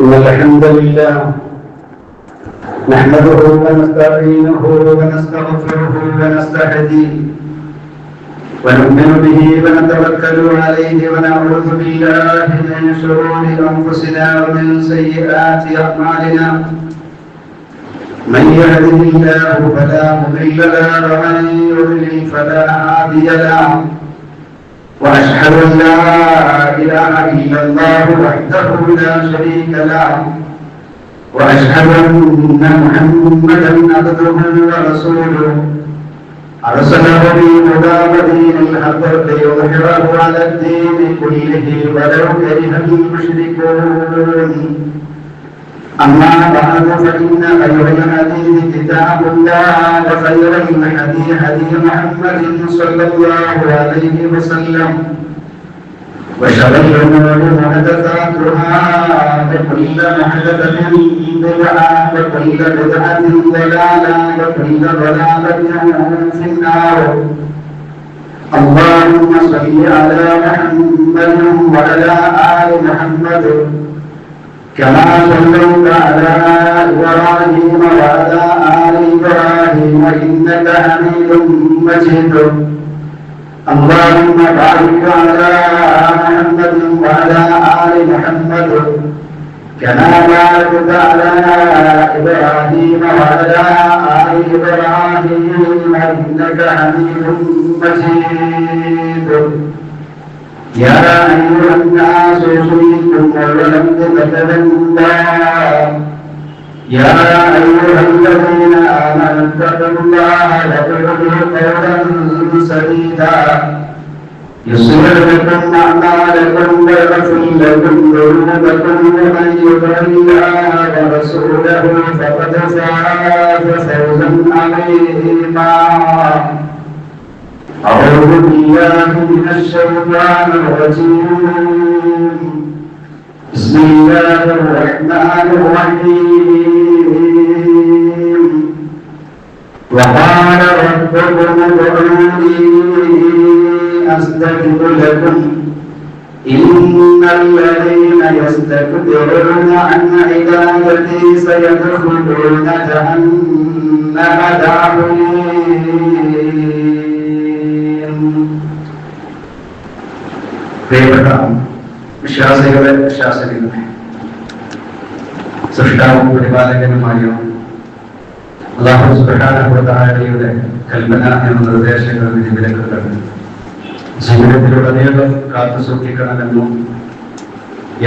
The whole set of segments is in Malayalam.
إن الحمد لله نحمده ونستعينه ونستغفره ونستهديه ونؤمن به ونتوكل عليه ونعوذ بالله من شرور أنفسنا ومن سيئات أعمالنا من يهده الله فلا مضل له ومن يضلل فلا هادي له وأشهد أن لا إله إلا الله وحده لا شريك له وأشهد أن محمدا عبده ورسوله أرسله بالهدى ودين الحق ليظهره على الدين كله ولو كره المشركون أما بعد فإن خير الحديث كتاب الله وخير الهدي هدي محمد صلى الله عليه وسلم وشر الأمور محدثاتها وكل محدثة بدعة وكل بدعة ضلالة وكل ضلالة في النار. اللهم صل على محمد وعلى آل محمد كما صليت على إبراهيم وعلى آل إبراهيم إنك حميد مجيد. اللهم بارك على محمد وعلى آل محمد كما باركت على إبراهيم وعلى آل إبراهيم إنك حميد مجيد. يا أيها الناس أوصيكم ولم تتبعوا يا أيها الذين آمنوا اتقوا الله وقولوا قولا سديدا يصلح لكم أعمالكم ويغفر لكم ذنوبكم ومن يطع الله ورسوله فقد فاز فوزا عظيما. أعوذ بالله من الشيطان الرجيم. بسم الله الرحمن الرحيم. وقال ربكم ادعوني أستجب لكم إن الذين يستكبرون عن عبادتي سيدخلون جهنم داخلين. വിശ്വാസികളെ വിശ്വാസികളെ സൃഷ്ടാവും പരിപാലകനുമായും അല്ലാഹു സുബ്ഹാനഹു വ തആലയുടെ കൽപ്പന എന്ന നിർദ്ദേശങ്ങൾ വിധിവിലക്കുകൾ ജീവിതത്തിലുടനീളം കാത്തു സൂക്ഷിക്കണമെന്നും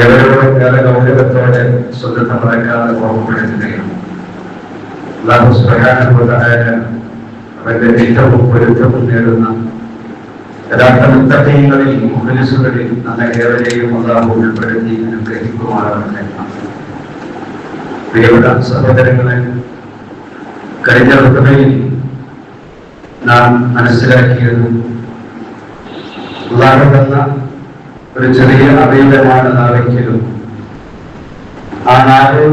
എവരോടും ഏറെ ഗൗരവത്തോടെ സ്വന്തം മറക്കാതെ ഓർമ്മപ്പെടുത്തുകയും അല്ലാഹു സുബ്ഹാനഹു വ തആല അവന്റെ ഇഷ്ടവും പൊരുത്തവും നേടുന്ന യഥാർത്ഥ മുത്തഖീങ്ങളിൽ മുഖ്ലിസുകളിൽ നമ്മെ ഏവരെയും അല്ലാഹു ഉൾപ്പെടുത്തി അനുഗ്രഹിക്കുമാറാകട്ടെ. പ്രിയപ്പെട്ട സഹോദരങ്ങളെ, കഴിഞ്ഞ ഋതുവിൽ നാം മനസ്സിലാക്കിയത് അല്ലാഹു തന്ന ഒരു ചെറിയ അവയവമാണ് നാളെങ്കിലും ആ നാളെ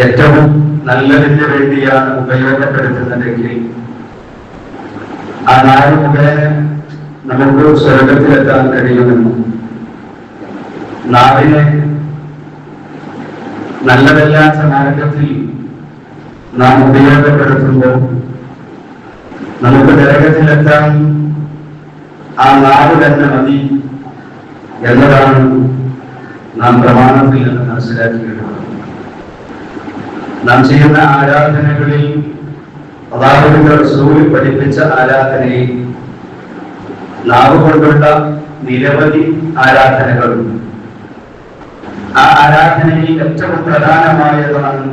ഏറ്റവും നല്ലതിന് വേണ്ടിയാണ് ഉപയോഗപ്പെടുത്തുന്നതെങ്കിൽ ആ നാല് മുഖേന നമുക്ക് സ്വർഗത്തിലെത്താൻ കഴിയുമെന്നും നാവിനെ നല്ലതല്ലാത്ത മാർഗത്തിൽ നാം ഉപയോഗപ്പെടുത്തുമ്പോൾ നമുക്ക് നരകത്തിലെത്താൻ ആ നാവ് തന്നെ മതി എന്നതാണ് നാം പ്രമാണത്തിൽ നിന്ന് മനസ്സിലാക്കിയിട്ടുള്ളത്. നാം ചെയ്യുന്ന ആരാധനകളിൽ അല്ലാഹുവിന്റെ റസൂൽ പഠിപ്പിച്ച ആരാധനയിൽ നാവ് കൊണ്ടുള്ള നിരവധി ആരാധനകളുണ്ട്. ആ ആരാധനയിൽ ഏറ്റവും പ്രധാനമായതാണ്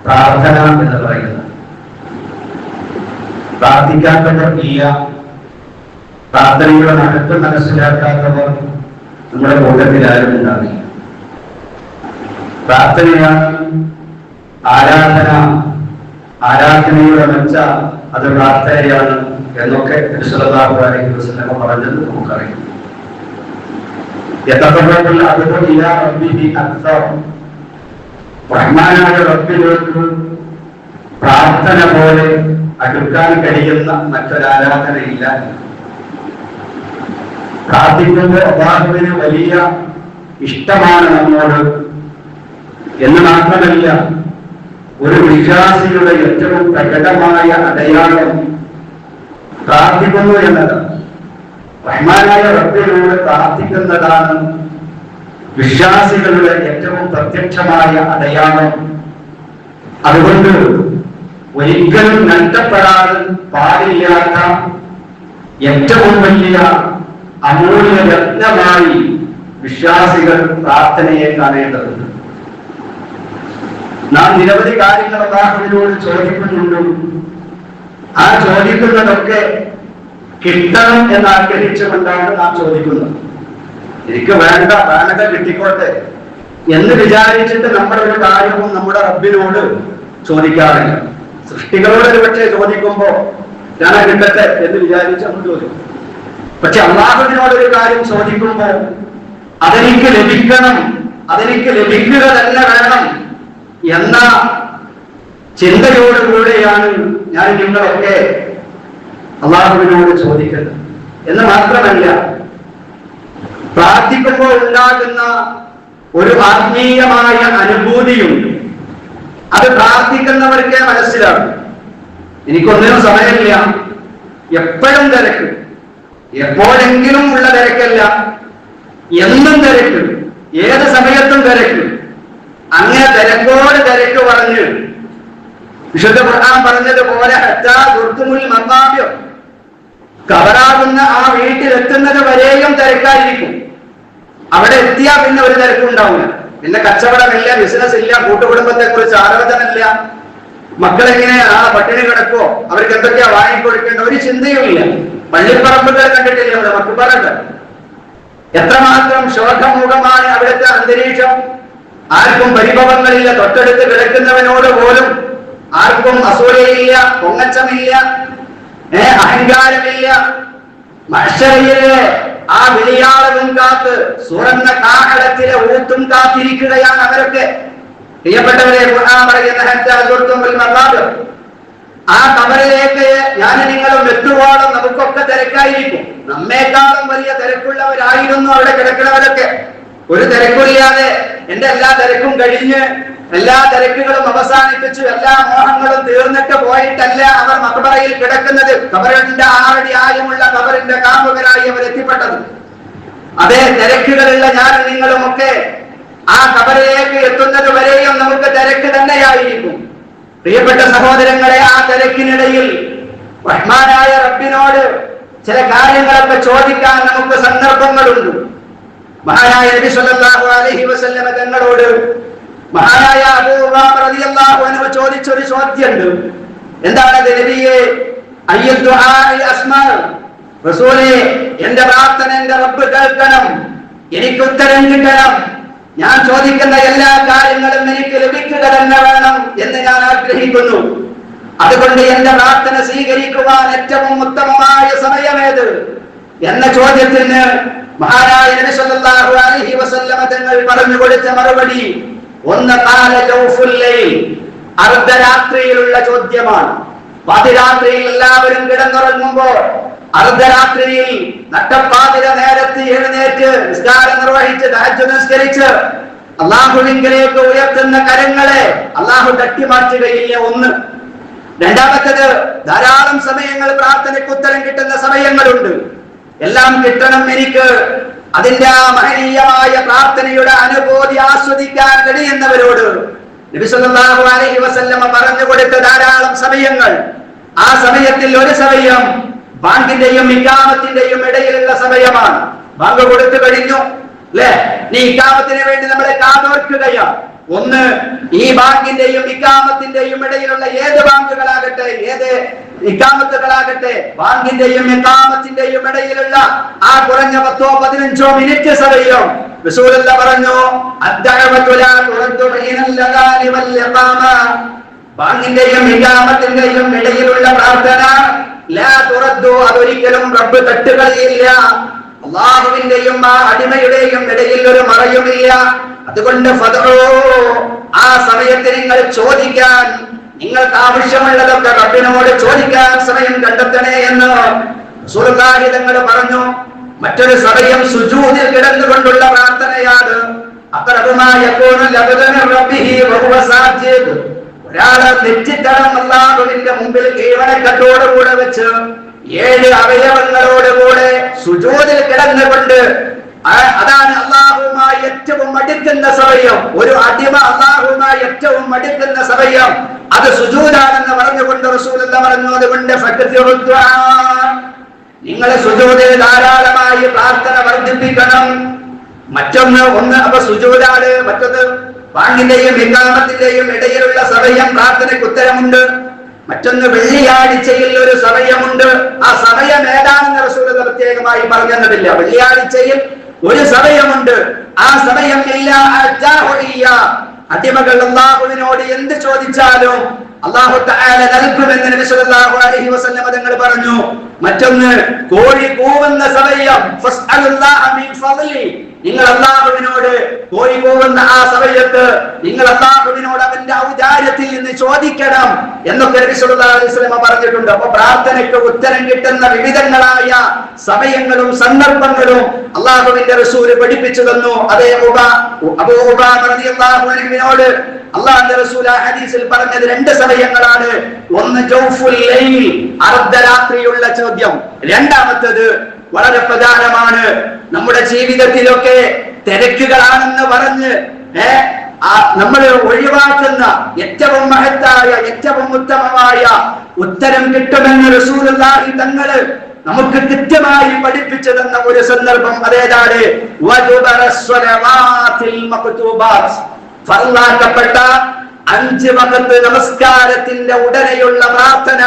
പ്രാർത്ഥന എന്ന് പറയുന്നത്. പ്രാർത്ഥിക്കാത്തവർ ഇല്ല, പ്രാർത്ഥനയുടെ മഹത്വം മനസ്സിലാക്കാത്തവർ നമ്മുടെ കൂട്ടത്തിൽ ആരും ഉണ്ടാവില്ല. പ്രാർത്ഥനയാണ് ആരാധന, ആരാധനയുടെ മെച്ച അത് പ്രാർത്ഥനയാണ് എന്നൊക്കെ സല്ലല്ലാഹു അലൈഹി വസല്ലം പറഞ്ഞത് നമുക്കറിയാം. റഹ്മാനായ റബ്ബിലേക്ക് പ്രാർത്ഥന പോലെ അടുക്കാൻ കഴിയുന്ന മറ്റൊരാരാധനയില്ല. പ്രാർത്ഥിക്കുമ്പോൾ അല്ലാഹുവിന് വലിയ ഇഷ്ടമാണ് നമ്മോട് എന്ന് മാത്രമല്ല, ഒരു വിശ്വാസിയുടെ ഏറ്റവും പ്രകടമായ അടയാളം പ്രാർത്ഥിക്കുന്നു എന്നതാണ്. റഹ്മാനായ റബ്ബിനോട് പ്രാർത്ഥിക്കുന്നതാണ് വിശ്വാസികളുടെ ഏറ്റവും പ്രത്യക്ഷമായ അടയാളം. അതുകൊണ്ട് ഒരിക്കലും നഷ്ടപ്പെടാൻ പാടില്ലാത്ത ഏറ്റവും വലിയ അമൂല്യ രത്നമായി വിശ്വാസികൾ പ്രാർത്ഥനയെ കാണേണ്ടതുണ്ട്. നാം നിരവധി കാര്യങ്ങൾ അല്ലാഹുവിനോട് ചോദിക്കുന്നുണ്ട്. ആ ചോദിക്കുന്നതൊക്കെ കിട്ടണം എന്ന് ആഗ്രഹിച്ചുകൊണ്ടാണ് നാം ചോദിക്കുന്നത്. എനിക്ക് വേണ്ടത് കിട്ടിക്കോട്ടെ എന്ന് വിചാരിച്ചിട്ട് നമ്മുടെ ഒരു കാര്യവും നമ്മുടെ റബ്ബിനോട് ചോദിക്കാറില്ല. സൃഷ്ടികളോട് ഒരു പക്ഷേ ചോദിക്കുമ്പോ ഞാൻ കിട്ടട്ടെ എന്ന് വിചാരിച്ച് നമ്മൾ ചോദിക്കും. പക്ഷെ അല്ലാഹുവിനോട് ഒരു കാര്യം ചോദിക്കുമ്പോൾ അതെനിക്ക് ലഭിക്കണം, അതെനിക്ക് ലഭിക്കുക തന്നെ വേണം എന്ന ചിന്തയോടുകൂടെയാണ് ഞാൻ നിങ്ങളൊക്കെ അല്ലാഹുവിനോട് ചോദിക്കുന്നത്. എന്ന് മാത്രമല്ല, പ്രാർത്ഥിക്കുമ്പോൾ ഉണ്ടാകുന്ന ഒരു ആത്മീയമായ അനുഭൂതിയുണ്ട്. അത് പ്രാർത്ഥിക്കുന്നവർക്കേ മനസ്സിലാകും. എനിക്കൊന്നിനും സമയമില്ല, എപ്പോഴും തിരക്ക്, എപ്പോഴെങ്കിലും ഉള്ള തിരക്കല്ല, എന്നും തിരക്ക്, ഏത് സമയത്തും തിരക്ക്. അങ്ങനെ തിരക്കോട് തിരക്ക് പറഞ്ഞ് വിശുദ്ധ ഖുർആൻ പറഞ്ഞതുപോലെ കബറാകുന്ന ആ വീട്ടിലെത്തുന്നത് വരെയും തിരക്കായിരിക്കും. അവിടെ എത്തിയാൽ പിന്നെ ഒരു തിരക്കുണ്ടാവില്ല. പിന്നെ കച്ചവടമില്ല, ബിസിനസ് ഇല്ല, കൂട്ടുകുടുംബത്തെ കുറിച്ച് ആലോചനയില്ല, മക്കളെങ്ങനെ പട്ടിണി കിടക്കോ, അവർക്ക് എന്തൊക്കെയാ വാങ്ങിക്കൊടുക്കേണ്ട ഒരു ചിന്തയുമില്ല. പള്ളിപ്പറമ്പുകൾ കണ്ടിട്ടില്ല, അവിടെ മക്കുപറണ്ട്. എത്രമാത്രം ശോകമുഖമാണ് അവിടുത്തെ അന്തരീക്ഷം. ആർക്കും പരിഭവങ്ങളില്ല. തൊട്ടടുത്ത് കിടക്കുന്നവനോട് പോലും ആർക്കും അസൂയയില്ല, പൊങ്ങച്ചമില്ല, അഹങ്കാരമില്ല. മഹ്ശറിലെ ആ വിളിയാളവും കാത്ത് സുറന്ന കാഹളത്തിലെ ഊത്തും കാത്തിരിക്കുകയാണ് അവരൊക്കെ. പ്രിയപ്പെട്ടവരെ, ഖുർആൻ പറയുന്ന ആ കബറിലേക്ക് ഞാൻ നിങ്ങളും എത്തുവോളം നമുക്കൊക്കെ തിരക്കായിരിക്കും. നമ്മേക്കാളും വലിയ തിരക്കുള്ളവരായിരുന്നു അവിടെ കിടക്കുന്നവരൊക്കെ. ഒരു തിരക്കില്ലാതെ എന്റെ എല്ലാ തിരക്കും കഴിഞ്ഞ് എല്ലാ തിരക്കുകളും അവസാനിപ്പിച്ചു എല്ലാ മോഹങ്ങളും തീർന്നിട്ട് പോയിട്ടല്ല അവർ മഖബറയിൽ കിടക്കുന്നത്. ഖബറിന്റെ 6 അടി ആഴമുള്ള ഖബറിന്റെ കാമുകരായി അവർ എത്തിപ്പെട്ടത്. അതേ തിരക്കുകളുള്ള ഞാൻ നിങ്ങളും ഒക്കെ ആ ഖബറിലേക്ക് എത്തുന്നത് വരെയും നമുക്ക് തിരക്ക് തന്നെയായിരിക്കും. പ്രിയപ്പെട്ട സഹോദരങ്ങളെ, ആ തിരക്കിനിടയിൽ റഹ്മാനായ റബ്ബിനോട് ചില കാര്യങ്ങളൊക്കെ ചോദിക്കാൻ നമുക്ക് സന്ദർഭങ്ങളുണ്ട്. മഹാനായ നബി സല്ലല്ലാഹു അലൈഹി വസല്ലം തങ്ങളോട് മഹാനായ അബൂ ഉമാമ റളിയല്ലാഹു അൻഹു ചോദിച്ചൊരു ചോദ്യമുണ്ട്. എന്താണത്? നബിയെ, അയ്യുദ്ദുആഇ അസ്മാ, റസൂലേ, എന്റെ പ്രാർത്ഥന എന്റെ റബ്ബ് കേൾക്കണം, എനിക്ക് ഉത്തരം കിട്ടണം, ഞാൻ ചോദിക്കുന്ന എല്ലാ കാര്യങ്ങളും എനിക്ക് ലഭിക്കുക തന്നെ വേണം എന്ന് ഞാൻ ആഗ്രഹിക്കുന്നു. അതുകൊണ്ട് എന്റെ പ്രാർത്ഥന സ്വീകരിക്കുവാൻ ഏറ്റവും ഉത്തമമായ സമയമേത് എന്ന ചോദ്യത്തിന് മഹാനായ നബി സല്ലല്ലാഹു അലൈഹി വസല്ലം തങ്ങൾ പറഞ്ഞു കൊടുത്ത മറുപടി ഒന്ന് ഖാല ജൗഫുൽ ലൈൽ, അർദ്ധരാത്രിയിലുള്ള ചോദ്യമാണ്. പാതിരാത്രിയിൽ എല്ലാവരും കിടന്നുറങ്ങുമ്പോൾ അർദ്ധരാത്രിയിൽ നട്ടപ്പാതിര നേരത്ത് എഴുന്നേറ്റ് നിസ്കാരം നിർവഹിച്ച് തഹജ്ജുദ് നിസ്കരിച്ച് അല്ലാഹുവിലേക്ക് ഉയർത്തുന്ന കരങ്ങളെ അല്ലാഹു തട്ടിമാറ്റുകയില്ല. ഒന്ന്. രണ്ടാമത്തേത്, ധാരാളം സമയങ്ങൾ പ്രാർത്ഥനയ്ക്ക് ഉത്തരം കിട്ടുന്ന സമയങ്ങളുണ്ട്. എല്ലാം കിട്ടണം എനിക്ക്, അതിന്റെ ആ മഹനീയമായ പ്രാർത്ഥനയുടെ അനുഭൂതി ആസ്വദിക്കാൻ കഴിയുന്നവരോട് നബി സല്ലല്ലാഹു അലൈഹി വസല്ലം പറഞ്ഞു കൊടുത്ത ധാരാളം സമയങ്ങൾ. ആ സമയത്തിൽ ഒരു സമയം ബാങ്കിന്റെയും ഇഖാമത്തിന്റെയും ഇടയിലുള്ള സമയമാണ്. ബാങ്ക് കൊടുത്തു കഴിഞ്ഞു അല്ലെ, നീ ഇഖാമത്തിന് വേണ്ടി നമ്മളെ കാതോർക്കുകയാണ്. ഒന്ന്, ഈ ബാങ്കിന്റെയും ഇഖാമത്തിന്റെയും ഇടയിലുള്ള ഏത് ബാങ്കുകളാകട്ടെ, ഏത് ഇഖാമത്തുകളാകട്ടെ, ബാങ്കിന്റെയും ഇഖാമത്തിന്റെയും ഇടയിലുള്ള ആ കുറഞ്ഞ 10-15 മിനിറ്റ് സമയം റസൂലുള്ളാഹി പറഞ്ഞു, അദ്ദഅവതു ലാ തുറദ്ദു ബൈനൽ അദാനി വൽ ഇഖാമ, ബാങ്കിന്റെയും ഇഖാമത്തിന്റെയും ഇടയിലുള്ള പ്രാർത്ഥന ലാ തുറദ്ദു, അതൊരിക്കലും റബ്ബ് തട്ടുകയില്ല. അല്ലാഹുവിന്റെയും ആ അടിമയുടെയും ഇടയിൽ ഒരു മറയുമില്ല. അതുകൊണ്ട് ഫദ്ഉ, ആ സമയത്ത് നിങ്ങൾ ചോദിക്കാൻ, നിങ്ങൾക്ക് ആവശ്യമുള്ളതൊക്കെ റബ്ബിനോട് ചോദിക്കാൻ സമയം കണ്ടെത്തണേ എന്ന് റസൂലുള്ളാഹി തങ്ങൾ പറഞ്ഞു. മറ്റൊരു സമയം സുജൂദിൽ കിടന്നുകൊണ്ടുള്ള പ്രാർത്ഥനയാണ്. ഒരാള് നെറ്റിത്തടം അല്ലാഹുവിന്റെ മുമ്പിൽ കീഴ്വണക്കത്തോടുകൂടെ വെച്ച് 7 അവയവങ്ങളോടുകൂടെ സുജൂദിൽ കിടന്നുകൊണ്ട് അതാണ് അല്ലാഹുവുമായി ഏറ്റവും അടുക്കുന്ന സമയം. ഒരു അടിമ അല്ലാഹുവുമായി ഏറ്റവും അടുക്കുന്ന സമയം അത് സുജൂദാണെന്ന് പറഞ്ഞുകൊണ്ട് റസൂലുള്ളാഹി പറഞ്ഞു. അതുകൊണ്ട് നിങ്ങൾ സുജൂദിൽ ധാരാളമായി പ്രാർത്ഥന വർദ്ധിപ്പിക്കണം. ഒന്ന് അപ്പൊ സുജൂദാണ്. മറ്റൊന്ന് ബാങ്കിന്റെയും ഇഖാമത്തിന്റെയും ഇടയിലുള്ള സമയം പ്രാർത്ഥനയ്ക്ക് ഉത്തരമുണ്ട്. മറ്റൊന്ന് വെള്ളിയാഴ്ചയിൽ ഒരു സമയമുണ്ട്. ആ സമയം ഏതാണെന്ന് റസൂലുള്ളാഹി പ്രത്യേകമായി പറഞ്ഞിട്ടില്ല. വെള്ളിയാഴ്ചയിൽ ഒരു സമയമുണ്ട്. ആ സമയം അടിമകൾ അല്ലാഹുവിനോട് എന്ത് ചോദിച്ചാലും അല്ലാഹു തആല നൽകുമെന്ന് നബി സല്ലല്ലാഹു അലൈഹി വസല്ലം തങ്ങൾ പറഞ്ഞു. മറ്റൊന്ന് കോഴി കൂവുന്ന സമയം ഫസ്അലുല്ലാഹ മിൻ ഫളലി. നിങ്ങൾ അല്ലാഹുവിനോട് കോഴി കൂവുന്ന ആ സമയത്ത് നിങ്ങൾ അല്ലാഹുവിനോട് അവന്റെ ഔദാര്യത്തിൽ നിന്ന് ചോദിക്കണം എന്നൊക്കെ നബി സല്ലല്ലാഹു അലൈഹി വസല്ലം പറഞ്ഞിട്ടുണ്ട്. അപ്പോൾ പ്രാർത്ഥനയ്ക്ക് ഉത്തരം കിട്ടുന്ന വിവിധങ്ങളായ സമയങ്ങളും സന്ദർഭങ്ങളും അല്ലാഹുവിന്റെ റസൂൽ പഠിപ്പിച്ചു തന്നു. അതേ അബൂ ഉബാമ റളിയല്ലാഹു അൻഹുവിനോട് അല്ലാഹുവിന്റെ റസൂൽ ആ ഹദീസിൽ പറഞ്ഞത് 2 സമയങ്ങളാണ്. ഒന്ന് ജൗഫുൽ ലൈൽ, അർദ്ധരാത്രിയുള്ള ചോദ്യം. രണ്ടാമത്തേത് വളരെ പ്രധാനമാണ്. നമ്മുടെ ജീവിതത്തിലൊക്കെ തിരക്കുകളാണെന്ന് പറഞ്ഞ് നമ്മൾ ഒഴിവാക്കുന്ന ഏറ്റവും മഹത്തായ ഏറ്റവും ഉത്തമമായ ഉത്തരം കിട്ടുമെന്ന് റസൂലുള്ളാഹി തങ്ങള് നമുക്ക് കൃത്യമായി പഠിപ്പിച്ചു തന്ന ഒരു സന്ദർഭം അതേതാണ്. ഫർളാക്കപ്പെട്ട 5 വഖത്ത് നമസ്കാരത്തിന്റെ ഉടനെയുള്ള പ്രാർത്ഥന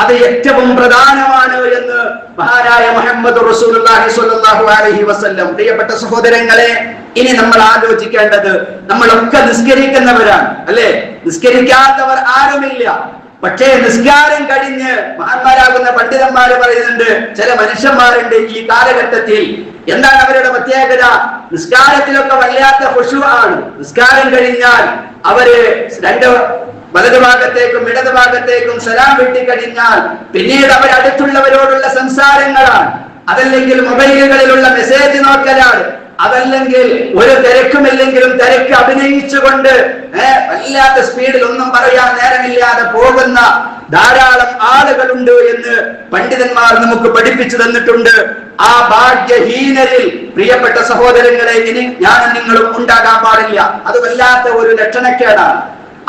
അത് ഏറ്റവും പ്രധാനമാണ് എന്ന് മഹാനായ മുഹമ്മദ് റസൂലുള്ളാഹി സ്വല്ലല്ലാഹു അലൈഹി വസല്ലം. പ്രിയപ്പെട്ട സഹോദരങ്ങളെ, ഇനി നമ്മൾ ആലോചിക്കേണ്ടത്, നമ്മളൊക്കെ നിസ്കരിക്കുന്നവരാണ് അല്ലെ? നിസ്കരിക്കാത്തവർ ആരുമില്ല. പക്ഷേ നിസ്കാരം കഴിഞ്ഞ് മഹാന്മാരാകുന്ന പണ്ഡിതന്മാര് പറയുന്നുണ്ട്, ചില മനുഷ്യന്മാരുണ്ട് ഈ കാലഘട്ടത്തിൽ. എന്താണ് അവരുടെ പ്രത്യേകത? നിസ്കാരത്തിലൊക്കെ വല്ലാത്ത ഖുശൂഅാണ്. നിസ്കാരം കഴിഞ്ഞാൽ അവര് വലതുഭാഗത്തേക്കും ഇടതുഭാഗത്തേക്കും സലാം വെട്ടിക്കഴിഞ്ഞാൽ പിന്നീട് അവർ അടുത്തുള്ളവരോടുള്ള സംസാരങ്ങളാണ്. അതല്ലെങ്കിൽ മൊബൈലുകളിലുള്ള മെസ്സേജ് നോക്കലാണ്. അതല്ലെങ്കിൽ ഒരു തിരക്കുമില്ലെങ്കിലും തിരക്ക് അഭിനയിച്ചുകൊണ്ട് വല്ലാത്ത സ്പീഡിൽ ഒന്നും പറയാൻ നേരമില്ലാതെ പോകുന്ന ധാരാളം ആളുകളുണ്ട് എന്ന് പണ്ഡിതന്മാർ നമുക്ക് പഠിപ്പിച്ചു തന്നിട്ടുണ്ട്. ആ ഭാഗ്യഹീനരിൽ പ്രിയപ്പെട്ട സഹോദരങ്ങളെ ഇനി ഞാനും നിങ്ങളും ഉണ്ടാകാൻ പാടില്ല. അത് വല്ലാത്ത ഒരു ലക്ഷണക്കേടാണ്.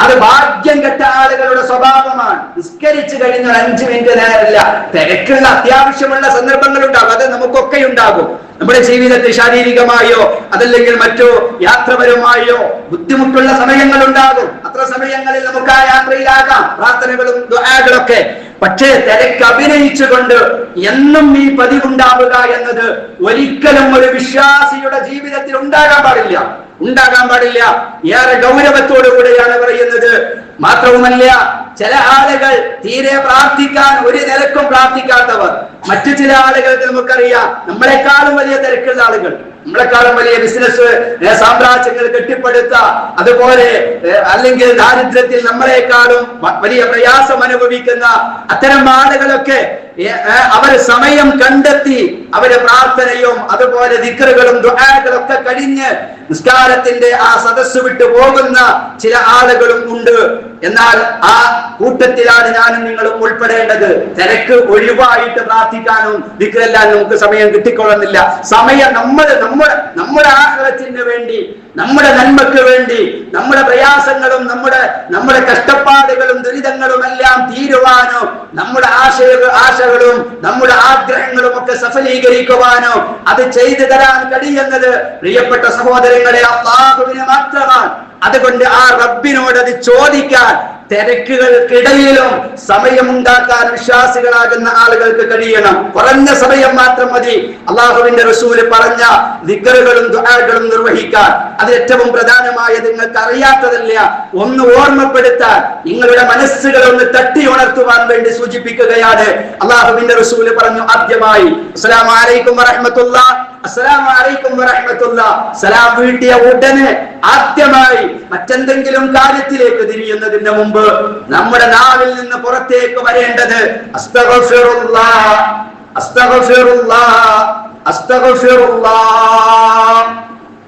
അത് ഭാഗ്യം കെട്ട ആളുകളുടെ സ്വഭാവമാണ്. നിസ്കരിച്ചു കഴിഞ്ഞ 5 മിനിറ്റ് നേരമില്ല. തിരക്കുള്ള അത്യാവശ്യമുള്ള സന്ദർഭങ്ങൾ ഉണ്ടാകും. അത് നമുക്കൊക്കെ ഉണ്ടാകും. നമ്മുടെ ജീവിതത്തിൽ ശാരീരികമായോ അതല്ലെങ്കിൽ മറ്റോ യാത്രപരമായോ ബുദ്ധിമുട്ടുള്ള സമയങ്ങൾ ഉണ്ടാകും. അത്ര സമയങ്ങളിൽ നമുക്ക് ആ യാത്രയിലാകാം, പ്രാർത്ഥനകളും ദുആകളൊക്കെ. പക്ഷേ തിരക്ക് അഭിനയിച്ചുകൊണ്ട് എന്നും ഈ പതിവുണ്ടാവുക എന്നത് ഒരിക്കലും ഒരു വിശ്വാസിയുടെ ജീവിതത്തിൽ ഉണ്ടാകാൻ പാടില്ല. ഏറെ ഗൗരവത്തോടു കൂടെയാണ് പറയുന്നത്. മാത്രവുമല്ല, ചില ആളുകൾ തീരെ പ്രാർത്ഥിക്കാൻ ഒരു നിലക്കും പ്രാർത്ഥിക്കാത്തവർ. മറ്റു ചില ആളുകൾക്ക് നമുക്കറിയാം, നമ്മളെക്കാളും വലിയ തിരക്കുള്ള ആളുകൾ, നമ്മളെക്കാളും വലിയ ബിസിനസ് സാമ്രാജ്യങ്ങൾ കെട്ടിപ്പടുത്ത, അതുപോലെ അല്ലെങ്കിൽ ദാരിദ്ര്യത്തിൽ നമ്മളെക്കാളും വലിയ പ്രയാസം അനുഭവിക്കുന്ന അത്തരം ആളുകളൊക്കെ അവര് സമയം കണ്ടെത്തി അവര് പ്രാർത്ഥനയും അതുപോലെ ദിക്റുകളും ദുആകളും ഒക്കെ കഴിഞ്ഞ് നിസ്കാരത്തിന്റെ ആ സദസ്സ് വിട്ടു പോകുന്ന ചില ആളുകളും ഉണ്ട്. എന്നാൽ ആ കൂട്ടത്തിലാണ് ഞാനും നിങ്ങളും ഉൾപ്പെടേണ്ടത്. തിരക്ക് ഒഴിവായിട്ട് പ്രാർത്ഥിക്കാനും ദിക്റെല്ലാം നമുക്ക് സമയം കിട്ടിക്കൊള്ളുന്നില്ല. സമയം നമ്മുടെ ആഹ്റത്തിന് വേണ്ടി, നമ്മുടെ നന്മക്ക് വേണ്ടി, നമ്മുടെ പ്രയാസങ്ങളും നമ്മുടെ കഷ്ടപ്പാടുകളും ദുരിതങ്ങളും എല്ലാം തീരുവാനോ, നമ്മുടെ ആശകളും നമ്മുടെ ആഗ്രഹങ്ങളും ഒക്കെ സഫലീകരിക്കുവാനോ അത് ചെയ്തു തരാൻ കഴിയുന്നത് പ്രിയപ്പെട്ട സഹോദരങ്ങളെ അല്ലാഹുവിനെ മാത്രമാണ്. അതുകൊണ്ട് ആ റബ്ബിനോട് അത് ചോദിക്കാൻ തിരക്കുകൾക്കിടയിലും സമയമുണ്ടാക്കാൻ വിശ്വാസികളാകുന്ന ആളുകൾക്ക് കഴിയണം. കുറഞ്ഞ സമയം മാത്രം മതി അള്ളാഹുവിന്റെ റസൂല് പറഞ്ഞ ദിക്റുകളും ദുആകളും നിർവഹിക്കാൻ. അത് ഏറ്റവും പ്രധാനമായി നിങ്ങൾക്ക് അറിയാത്തതല്ല, ഒന്ന് ഓർമ്മപ്പെടുത്താൻ, നിങ്ങളുടെ മനസ്സുകൾ ഒന്ന് തട്ടി ഉണർത്തുവാൻ വേണ്ടി സൂചിപ്പിക്കുകയാണ്. അള്ളാഹുവിന്റെ റസൂല് പറഞ്ഞു ആദ്യമായി അസ്സലാമു അലൈക്കും വറഹ്മത്തുള്ളാഹ്, അസ്സലാമു അലൈക്കും വറഹ്മത്തുള്ളാഹ്. സലാം വീട്ടിയ ഉടനെ ആദ്യമായി മറ്റെന്തെങ്കിലും കാര്യത്തിലേക്ക് തിരിയുന്നതിന് മുമ്പ് നമ്മുടെ നാവിൽ നിന്ന് പുറത്തേക്ക് വരേണ്ടത് അസ്തഗ്ഫിറുല്ലാഹ്, അസ്തഗ്ഫിറുല്ലാഹ്, അസ്തഗ്ഫിറുല്ലാഹ്.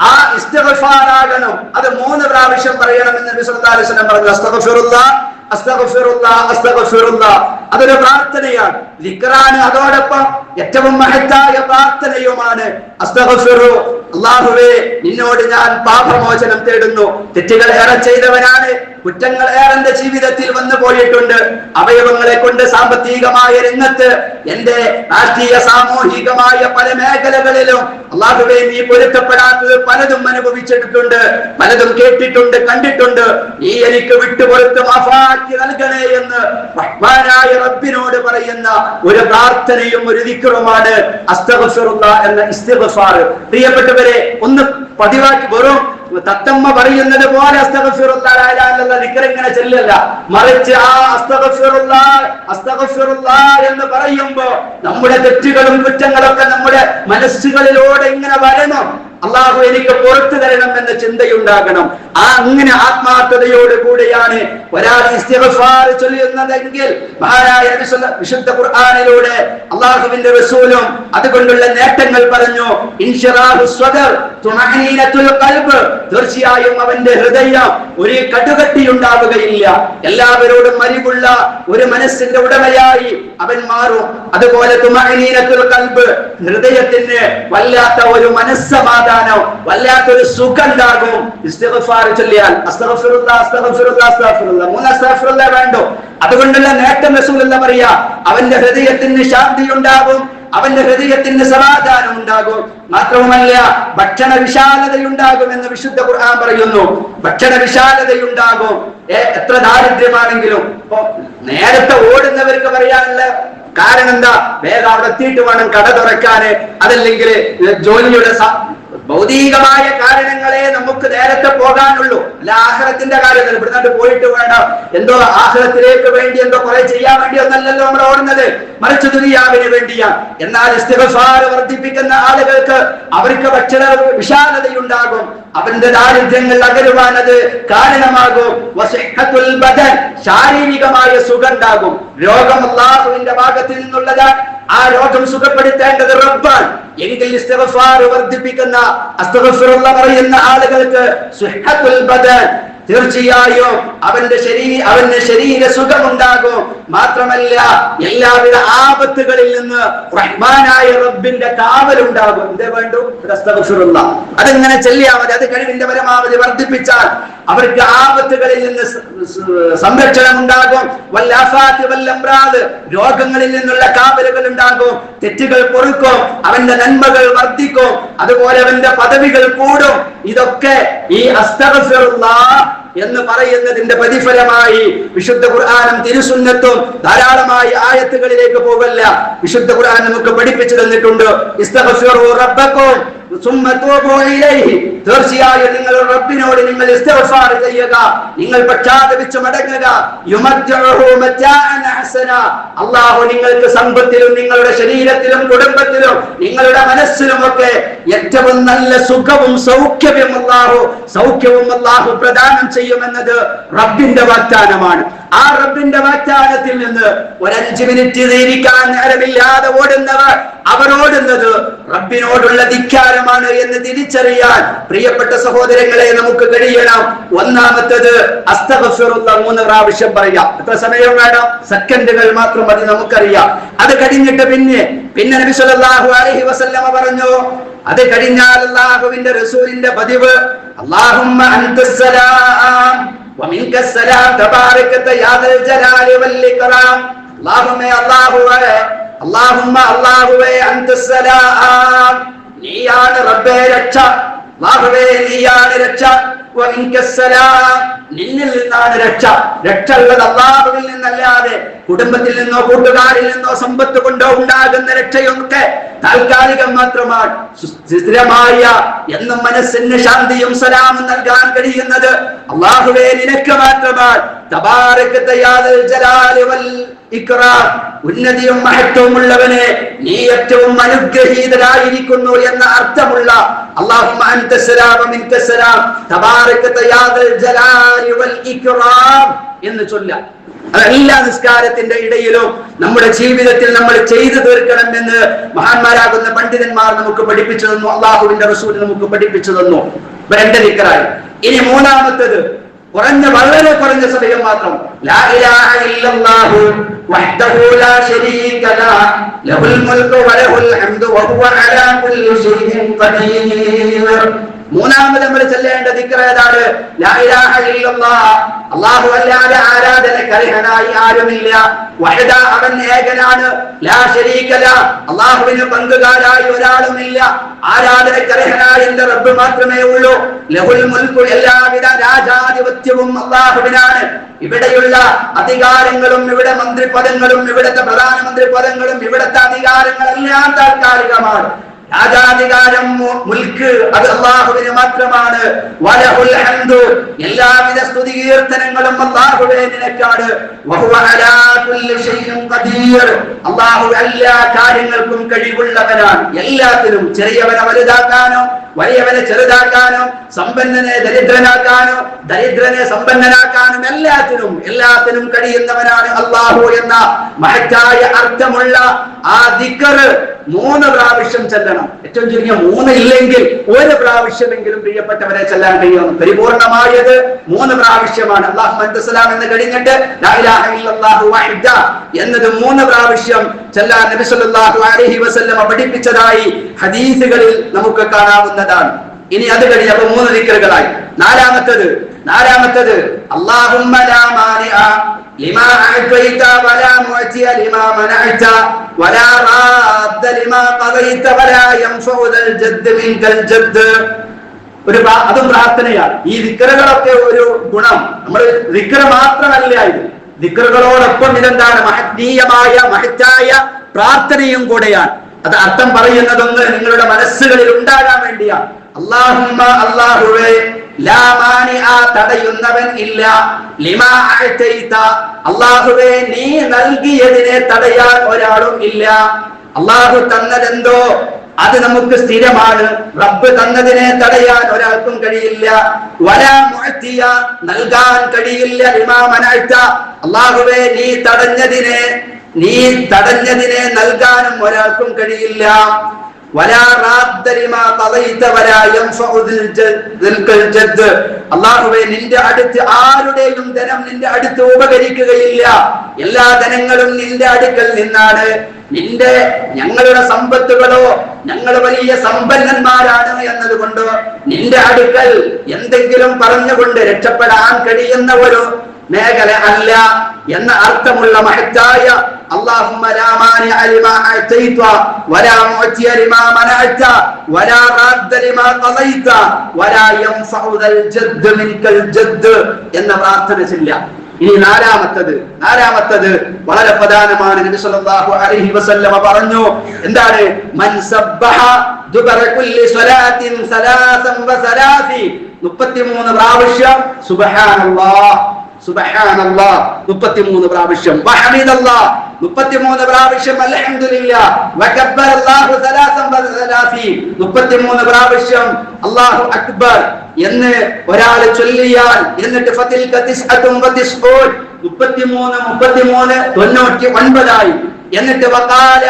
ആ ഇസ്തിഗ്ഫാറാകണം. അത് 3 പ്രാവശ്യം പറയണമെന്ന് നബി സല്ലല്ലാഹു അലൈഹി വസല്ലം പറഞ്ഞു. അസ്തഗ്ഫിറുല്ലാഹ് അസ്തഗ്ഫിറുല്ലാഹ് അസ്തഗ്ഫിറുല്ലാഹ്. അതൊരു പ്രാർത്ഥനയാണ്, ദിക്റാണ്. അതോടൊപ്പം ഏറ്റവും മഹത്തായ പ്രാർത്ഥനയുമാണ് അസ്തഗ്ഫിറു. അല്ലാഹുവേ, നിന്നോട് ഞാൻ പാപമോചനം തേടുന്നു. തെറ്റുകൾ ഏറെ ചെയ്തവനാണ്, കുറ്റങ്ങൾ ഏറെ എന്റെ ജീവിതത്തിൽ വന്നു പോയിട്ടുണ്ട്. അവയവങ്ങളെ കൊണ്ട് സാമ്പത്തികമായ രംഗത്ത്, എന്റെ രാഷ്ട്രീയ സാമൂഹികമായ പല മേഖലകളിലും അല്ലാഹുവേ നീ പൊരുത്തപ്പെടാത്തത് പലതും അനുഭവിച്ചെടുത്തിട്ടുണ്ട്, പലതും കേട്ടിട്ടുണ്ട്, കണ്ടിട്ടുണ്ട്. നീ എനിക്ക് വിട്ടുപുറത്ത് മാഫാക്കി നൽകണേ എന്ന് റഹ്മാനായ റബ്ബിനോട് പറയുന്ന ഒരു പ്രാർത്ഥനയും ഒരു ദിക്റുമാണ് അസ്തഗ്ഫിറുല്ലാഹ് എന്ന ഇസ്തിഗ്ഫാർ. പ്രിയപ്പെട്ടവരെ, ഒന്ന് പതിവാക്കി, വെറും തത്തമ്മ പറയുന്നത് പോലെ അസ്തഗ്ഫിറുല്ലാഹ് ലാ ഇലാഹ ഇല്ലല്ലാഹ് ദിക്ർ ഇങ്ങനെ ചെല്ലല്ല, മറിച്ച് ആ അസ്തഗ്ഫിറുല്ലാഹ് എന്ന് പറയുമ്പോൾ നമ്മുടെ തെറ്റുകളും കുറ്റങ്ങളൊക്കെ നമ്മുടെ മനസ്സുകളിലൂടെ ഇങ്ങനെ വരണം. അള്ളാഹു എനിക്ക് പുറത്തു തരണം എന്ന ചിന്തയുണ്ടാകണം. അങ്ങനെ ആത്മാർത്ഥതയോട് കൂടിയാണ് ഒരാൾ ഇസ്തിഗ്ഫാർ ചൊല്ലുന്നതെങ്കിൽ മഹാനായ വിശുദ്ധ ഖുർആനിലൂടെ അള്ളാഹുവിന്റെ റസൂലും അതുകൊണ്ടുള്ള നേട്ടങ്ങൾ പറഞ്ഞു. ഇൻശിറാഹുസ് സ്വദർ തുമഅനീനത്തുൽ ഖൽബ്, തീർച്ചയായും അവന്റെ ഹൃദയം ഒരു കടുകട്ടി ഉണ്ടാവുകയില്ല, എല്ലാവരോടും മരിവുള്ള ഒരു മനസ്സിന്റെ ഉടമയായി അവൻ മാറും. അതുപോലെ തുമഅനീനത്തുൽ ഖൽബ്, ഹൃദയത്തിന് വല്ലാത്ത ഒരു മനസ്സമാധാനം, വല്ലാത്തൊരു സുഖം ഉണ്ടാകും ഇസ്തിഗ്ഫാർ ചൊല്ലിയാൽ. അസ്തഗ്ഫിറുല്ലാഹ് അസ്തഗ്ഫിറുല്ലാഹ് അസ്തഗ്ഫിറുല്ലാഹ് 3 അസ്തഗ്ഫിറുല്ലാഹ് വേണ്ടോ. അതുകൊണ്ടുള്ള നേട്ടം റസൂലുള്ളാഹി പറയാ, അവന്റെ ഹൃദയത്തിന് ശാന്തി ഉണ്ടാകും, അവന്റെ ഹൃദയത്തിന് സമാധാനം ഉണ്ടാകും. മാത്രവുമല്ല ഭക്ഷണ വിശാലതയുണ്ടാകും എന്ന് വിശുദ്ധ ഖുർആൻ പറയുന്നു. ഭക്ഷണ വിശാലതയുണ്ടാകും. എത്ര ദാരിദ്ര്യമാണെങ്കിലും നേരത്തെ ഓടുന്നവർക്ക് പറയാനുള്ള കാരണം എന്താ? വേഗം അവിടെ എത്തിയിട്ട് വേണം കട തുറക്കാന്, അതല്ലെങ്കിൽ ജോലിയുടെ ഭൗതികമായ കാരണങ്ങളെ നമുക്ക് നേരത്തെ പോകാനുള്ളൂ. അല്ല ആഖിറത്തിന്റെ കാര്യത്തിൽ ഇവിടുന്ന് പോയിട്ട് വേണം എന്തോ ആഖിറത്തിലേക്ക് വേണ്ടി എന്തോ കുറെ ചെയ്യാൻ വേണ്ടി ഒന്നല്ലല്ലോ നമ്മൾ ഓടുന്നത്, മറിച്ച് ദുനിയാവിന് വേണ്ടിയാണ്. എന്നാൽ ഇസ്തിഗ്ഫാർ വർദ്ധിപ്പിക്കുന്ന ആളുകൾക്ക് അവർക്ക് ഭക്ഷണ വിശാലതയുണ്ടാകും, അവന്റെ ദാരിദ്ര്യങ്ങൾ അകലുവാൻ അത് കാരണമാകും. വസിഹത്തുൽ ബദൻ, ശാരീരികമായ സുഖം ഉണ്ടാകും. രോഗം അല്ലാഹുവിന്റെ ഭാഗത്തിൽ നിന്നുള്ളതാണ്. ആ രോഗം സുഖപ്പെടുത്തേണ്ടത് റബ്ബാണ്. എങ്കിൽ ഇസ്തിഗ്ഫാർ വർദ്ധിപ്പിക്കുന്ന അസ്തഗ്ഫിറുല്ലാഹ് പറയുന്ന ആളുകൾക്ക് സിഹത്തുൽ ബദൻ, തീർച്ചയായും അവന്റെ ശരീര സുഖമുണ്ടാകും. മാത്രമല്ല എല്ലാവിധ ആപത്തുകളിൽ നിന്ന് റഹ്മാനായ റബ്ബിന്റെ കാവലുണ്ടാകും. എന്തേ വേണ്ടു? അസ്തഗ്ഫിറുല്ലാഹ്. അതിങ്ങനെ ചെല്ലിയാൽ മതി. അത് കഴിവിന്റെ പരമാവധി വർദ്ധിപ്പിച്ചാൽ അവർക്ക് ആപത്തുകളിൽ നിന്ന് സംരക്ഷണം ഉണ്ടാകും. വല്ലാഫാത്ത് വല്ലംറാദ്, രോഗങ്ങളിൽ നിന്നുള്ള കാവലുകൾ ഉണ്ടാകും. തെറ്റുകൾ പൊറുക്കും, അവന്റെ നന്മകൾ വർദ്ധിക്കും, അതുപോലെ അവന്റെ പദവികൾ കൂടും. ഇതൊക്കെ ഈ അസ്തഗ്ഫിറുല്ലാഹ് എന്ന് പറയുന്നതിന്റെ പ്രതിഫലമായി വിശുദ്ധ ഖുർആനും തിരുസുന്നത്തും ധാരാളമായി ആയത്തുകളിലേക്ക് പോകല്ല. വിശുദ്ധ ഖുർആൻ നമുക്ക് പഠിപ്പിച്ചു തന്നിട്ടുണ്ട്. ഇസ്തഗ്ഫിറു റബ്ബക്കും സുമ്മ തൂബൂ ഇലൈഹി, തീർച്ചയായും നിങ്ങൾ റബ്ബിനോട് നിങ്ങൾ ഇസ്തിഗ്ഫാർ ചെയ്യുക, നിങ്ങൾ പശ്ചാത്തപിച്ച് മടങ്ങുക. യുമജ്ജഉഹു മജാഅൻ ഹസന, അല്ലാഹു നിങ്ങൾക്ക് സമ്പത്തിലും നിങ്ങളുടെ ശരീരത്തിലും കുടുംബത്തിലും നിങ്ങളുടെ മനസ്സിലും ഒക്കെ ഏറ്റവും നല്ല സുഖവും സൗഖ്യവും അല്ലാഹു പ്രദാനം ചെയ്യുമെന്നത് റബ്ബിന്റെ വാഗ്ദാനമാണ്. ആ റബ്ബിന്റെ വാഗ്ദാനത്തിൽ നിന്ന് ഒരു 5 മിനിറ്റ് ഇരിക്കാൻ നേരമില്ലാതെ ഓടുന്നവർ അവർ ഓടുന്നത് റബ്ബിനോടുള്ള ധിക്കാരമാണ് എന്ന് തിരിച്ചറിയാൻ പ്രിയപ്പെട്ട സഹോദരങ്ങളെ നമുക്ക് കഴിയണം. ഒന്നാമത്തേത് അസ്തഗ്ഫിറുല്ലാഹ് 3 പ്രാവശ്യം പറയാം. എത്ര സമയം വേണം? സെക്കൻഡുകൾ മാത്രം മതി, നമുക്കറിയാം. അത് കഴിഞ്ഞിട്ട് പിന്നെ നബി സല്ലല്ലാഹു അലൈഹി വസല്ലമ പറഞ്ഞു, അത് കഴിഞ്ഞാൽ അല്ലാഹുവിന്റെ റസൂലിന്റെ പതിവ് അല്ലാഹുമ്മ അൻതസ്സലാം വമിൻകസ്സലാം തബാറകത യാ ദൽ ജലാലി വൽ ഇക്റാം. അല്ലാഹുവേ അൻതസ്സലാം, നീയാണ് റബ്ബേ രക്ഷ. അല്ലാഹുവേ നീയാണ് രക്ഷ. വമിൻകസ്സലാം, നിന്നിൽ നിന്നാണ് രക്ഷ. രക്ഷ ഉള്ളത് അല്ലാഹുവിൽ നിന്നല്ലാതെ കുടുംബത്തിൽ നിന്നോ കൂട്ടുകാരിൽ നിന്നോ സമ്പത്ത് കൊണ്ടോ ഉണ്ടാകുന്ന രക്ഷയൊക്കെ താൽക്കാലികം മാത്രമാണ്. സ്ഥിരമായ എന്നും മനസ്സിന് ശാന്തിയും സലാമും നൽകാൻ കഴിയുന്നത് അല്ലാഹുവേ നിനക്ക് മാത്രമാണ്. തബാറകത യാ ദൽ ജലാലി വൽ ഇക്റാം, ഉന്നതിയും മഹത്വവും ഉള്ളവനെ നീ ഏറ്റവും അനുഗ്രഹീതനായിരിക്കുന്നു എന്ന അർത്ഥമുള്ള അല്ലാഹുമ്മ അൻതസ്സലാം മിൻകസ്സലാം തബാറകത യാ ദൽ ജലാലി വൽ ഇക്റാം എന്ന് ചൊല്ലാം. അതെല്ലാ നിസ്കാരത്തിന്റെ ഇടയിലും നമ്മുടെ ജീവിതത്തിൽ നമ്മൾ ചെയ്തു തീർക്കണം എന്ന് മഹാന്മാരാകുന്ന പണ്ഡിതന്മാർ നമുക്ക് പഠിപ്പിച്ചു തന്നു. അള്ളാഹുവിന്റെ റസൂൽ നമുക്ക് പഠിപ്പിച്ചു തന്നു. രണ്ട് ദിക്റായി. ഇനി മൂന്നാമത്തേത് വളരെ കുറഞ്ഞ സമയം മാത്രം, ലാ ഇലാഹ ഇല്ലല്ലാഹു വഹ്ദഹു ലാ ശരീക ലഹു ലഹുൽ മുൽക്കു വലഹുൽ ഹംദു വഹുവ അലാ കുല്ലി ഷൈഇൻ ഖദീർ. മൂന്നാമത് നമ്മൾ ചൊല്ലേണ്ട ദിക്ർ ഏതാണ്? ലാ ഇലാഹ ഇല്ലല്ലാഹ്, അല്ലാഹു അല്ലാതെ ആരാധനയ്ക്ക് അർഹനായി ആരുമില്ല. വഹദ, അവൻ ഏകനാണ്. ലാ ശരീക ലഹു, അല്ലാഹുവിന് പങ്കുകാരായി ഒരാളുമില്ല. ആരാധനയ്ക്ക് അർഹനായ എന്റെ റബ്ബ് മാത്രമേ ഉള്ളൂ. ലഹുൽ മുൽക്കു, എല്ലാവിധ രാജാധിപത്യവും അല്ലാഹുവിനാണ്. ഇവിടെയുള്ള അധികാരങ്ങളും ഇവിടെ മന്ത്രിപദങ്ങളും ഇവിടുത്തെ പ്രധാനമന്ത്രി പദങ്ങളും ഇവിടുത്തെ അധികാരങ്ങളെല്ലാം താൽക്കാലികമാണ്. രാജാധികാരം, മുൽക്ക് അത് അല്ലാഹുവിന് മാത്രമാണ്. വലഹുൽ ഹംദു, എല്ലാവിധ സ്തുതി കീർത്തനങ്ങളും അല്ലാഹുവേ നിനക്കാണ്. വഹുവ അലാ കുല്ലി ഷൈഇൻ ഖദീർ, അല്ലാഹു എല്ലാ കാര്യങ്ങൾക്കും കഴിവുള്ളവനാണ്. എല്ലാത്തിനും, ചെറിയവനെ വലുതാക്കാനോ വലിയവനെ ചെറുതാക്കാനോ സമ്പന്നനെ ദരിദ്രനാക്കാനോ ദരിദ്രനെ സമ്പന്നനാക്കാനും എല്ലാത്തിനും കഴിയുന്നവനാണ് അല്ലാഹു എന്ന മഹത്തായ അർത്ഥമുള്ള ആ ദിക്ർ 3 പ്രാവശ്യം ചെല്ലണം. ഏറ്റവും ചുരുങ്ങിയ 3 ഇല്ലെങ്കിൽ 1 പ്രാവശ്യമെങ്കിലും പ്രിയപ്പെട്ടവരെ ചെല്ലാൻ കഴിയുന്നു. പരിപൂർണമായത് 3 പ്രാവശ്യമാണ്. അല്ലാഹു അൻതസലാം എന്ന് കഴിഞ്ഞിട്ട് ലാ ഇലാഹ ഇല്ലല്ലാഹു വഹ്ദ എന്നത് 3 പ്രാവശ്യം ചെല്ലാൻ നബി സല്ലല്ലാഹു അലൈഹി വസല്ലം പഠിപ്പിച്ചതായി ഹദീസുകളിൽ നമുക്ക് കാണാവുന്നതാണ്. ഇനി അത് കഴിഞ്ഞ 3 ദിക്റുകളായി. നാലാമത്തത് അല്ലാഹുമ്മ ലാ മാനിഅ ലിമാ അഅതൈത വലാ മുഅതിയ ലിമാ മനഅത വലാ റാദ്ദ ലിമാ ഖദൈത വലാ യൻഫഉ ദൽ ജദ്ദ് മിൻകൽ ജദ്ദ്. അതും പ്രാർത്ഥനയാണ്. ഈ ദിക്റുകളൊക്കെ ഒരു ഗുണം, നമ്മൾ ദിക്ർ മാത്രമല്ല ഇത്, ദിക്റുകളോടൊപ്പം ഇതെന്താണ്? മഹനീയമായ മഹത്തായ പ്രാർത്ഥനയും കൂടെയാണ്. അത് അർത്ഥം പറയുന്നതൊന്ന് നിങ്ങളുടെ മനസ്സുകളിൽ ഉണ്ടാകാൻ വേണ്ടിയാണ്. അല്ലാഹുമ്മ, അല്ലാഹുവേ, ലാ മാനിഅ, തടയുന്നവൻ ഇല്ല, ലിമാ അഅതൈത, അല്ലാഹുവേ നീ നൽകിയതിനെ തടയാൻ ഒരാളും ഇല്ല. അല്ലാഹു തന്നതെന്തോ അത് നമുക്ക് സ്ഥിരമാണ്. റബ്ബ് തന്നതിനെ തടയാൻ ഒരാൾക്കും കഴിയില്ല. വലാ മുഅതിയ, നൽകാൻ കഴിയില്ല. ലിമാ മനഅത, അല്ലാഹുവേ നീ തടഞ്ഞതിനെ നൽകാനും ഒരാൾക്കും കഴിയില്ല. വലാ റാദ്ദ ലിമാ ഖദൈത വലാ യൻഫഉ ദിൽകൽ ജദ്ദ്, അല്ലാഹുവേ നിന്റെ അടുത്ത് ആരുടെയും ധനം നിന്റെ അടുത്ത് ഉപകരിക്കുകയില്ല. എല്ലാ ധനങ്ങളും നിന്റെ അടുക്കൽ നിന്നാണ്. ഞങ്ങളുടെ സമ്പത്തുകളോ ഞങ്ങൾ വലിയ സമ്പന്നന്മാരാണ് എന്നതുകൊണ്ടോ നിന്റെ അടുക്കൽ എന്തെങ്കിലും പറഞ്ഞുകൊണ്ട് രക്ഷപ്പെടാൻ കഴിയുന്ന ഒരു മേഖല അല്ല എന്ന അർത്ഥമുള്ള മഹത്തായ അല്ലാഹുമ്മ ലാ മാനിഅ ലിമാ അഅതൈത വലാ മുഅതിയ ലിമാ മനഅത വലാ റാദ്ദ ലിമാ ഖദൈത വലാ യൻഫഉ ദൽ ജദ്ദ് മിൻകൽ ജദ്ദ് എന്ന പ്രാർത്ഥന ചൊല്ല. ഇനി നാലാമത്തത് വളരെ പ്രധാനമാണ്. നബി സല്ലല്ലാഹു അലൈഹി വസല്ലമ പറഞ്ഞു, എന്താണ്? മൻ സബ്ബഹ ദുബറ കുല്ലി സ്വലാത്തിൻ 33 പ്രാവശ്യം സുബ്ഹാനല്ലാഹ് 33 പ്രാവശ്യം, വഹമിദല്ലാഹ് 33 പ്രാവശ്യം, അൽഹംദുലില്ലാഹ് വകബ്ബറല്ലാഹു 33 പ്രാവശ്യം അല്ലാഹു അക്ബർ എന്ന് ഒരാൾ ചൊല്ലിയാൽ, എന്നിട്ട് ഫതിൽക 99 ആയി. എന്നിട്ട് വഖാല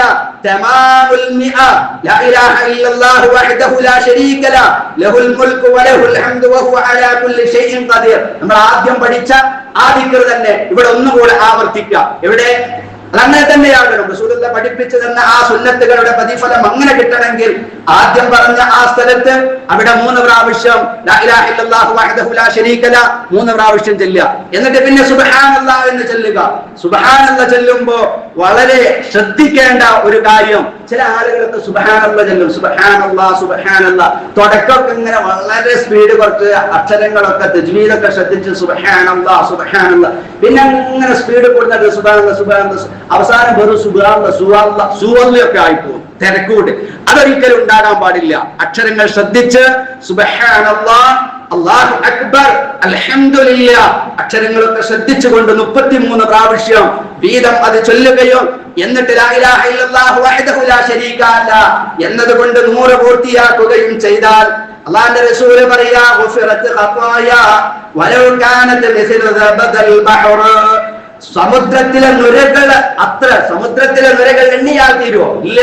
തമാമുൽ മിഅ ലാ ഇലാഹ ഇല്ലല്ലാഹു വഹ്ദഹു ലാ ശരീക ലഹു ലഹുൽ മുൽക്കു വലഹുൽ ഹംദു വഹുവ അലാ കുല്ലി ഷൈഇൻ ഖദീർ. നമ്മൾ ആദ്യം പഠിച്ച ആ ദിക്ർ തന്നെ ഇവിടെ ഒന്നുകൂടെ ആവർത്തിക്കുക. എവിടെ? അതങ്ങനെ തന്നെയാകണം. റസൂലുള്ളാഹി പഠിപ്പിച്ചു തന്ന ആ സുന്നത്തുകളുടെ പ്രതിഫലം അങ്ങനെ കിട്ടണമെങ്കിൽ ആദ്യം പറഞ്ഞ ആ സ്ഥലത്ത് അവിടെ 3 പ്രാവശ്യം ലാ ഇലാഹ ഇല്ലല്ലാഹു വഹ്ദഹു ലാ ശരീക ലഹു 3 പ്രാവശ്യം ചൊല്ലുക. എന്നിട്ട് പിന്നെ സുബ്ഹാനല്ലാഹ് എന്ന് ചൊല്ലുക. സുബ്ഹാനല്ലാഹ് ചൊല്ലുമ്പോൾ വളരെ ശ്രദ്ധിക്കേണ്ട ഒരു കാര്യം, ചില ആളുകളൊക്കെ സുബ്ഹാനല്ലാഹ് ചൊല്ലും, സുബ്ഹാനല്ലാഹ് തുടക്കമൊക്കെ ഇങ്ങനെ വളരെ സ്പീഡ് കുറച്ച് അക്ഷരങ്ങളൊക്കെ തജ്വീദൊക്കെ ശ്രദ്ധിച്ച് സുബ്ഹാനല്ലാഹ് പിന്നെ ഇങ്ങനെ സ്പീഡ് കൊടുത്തിട്ട് സുബ്ഹാനല്ലാഹ് അവസാനം വെറും സുബ്ഹാനല്ലാഹ് ആയിപ്പോകും. തിരക്കൂട്ട് അതൊരിക്കലും ഉണ്ടാകാൻ പാടില്ല. അക്ഷരങ്ങൾ ശ്രദ്ധിച്ച് സുബ്ഹാനല്ലാഹ്, അല്ലാഹു അക്ബർ, അൽഹംദുലില്ലാഹ് അക്ഷരങ്ങളൊക്കെ ശ്രദ്ധിച്ചുകൊണ്ട് 33 പ്രാവശ്യം വീതം അത് ചൊല്ലുകയും എന്നിട്ട് ലാ ഇലാഹ ഇല്ലല്ലാഹു വഹ്ദഹു ലാ ശരീക ലഹു എന്നതുകൊണ്ട് 100 പൂർത്തിയാക്കുകയും ചെയ്താൽ അല്ലാഹുവിന്റെ റസൂൽ പറയാ, ഗുഫിറത് ഖതായ വലൗ കാനത് മിസ്ല ദബദൽ ബഹർ, സമുദ്രത്തിലെ നുരകൾ സമുദ്രത്തിലെ നുരകൾ എണ്ണിയാൽ തീരുമോ? ഇല്ല.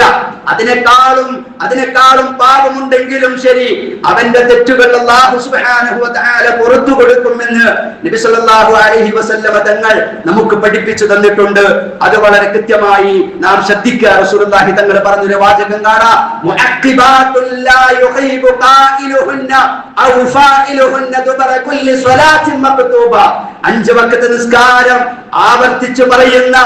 അതിനേക്കാളും പാപമുണ്ടെങ്കിലും ശരി, അവന്റെ തെറ്റുകൾ അല്ലാഹു സുബ്ഹാനഹു വ തആല പുറത്തു കൊടുക്കുമെന്ന് നബി സല്ലല്ലാഹു അലൈഹി വസല്ലമ തങ്ങൾ നമുക്ക് പഠിപ്പിച്ചു തന്നിട്ടുണ്ട്. അത് വളരെ കൃത്യമായി നാം ശ്രദ്ധിക്കുക. റസൂലുള്ളാഹി തങ്ങൾ പറഞ്ഞൊരു വാചകം കാണാം, മുഅഖിബാത്തുൽ ലാ യുഖീബു ഖായിലുഹുന്ന ഔ ഫായിലുഹുന്ന ദുബറ കുല്ലി സ്വലാത്തിൻ മക്തൂബ. 5 വഖത്ത് നിസ്കാരം ആവർത്തിച്ചു പറയുന്ന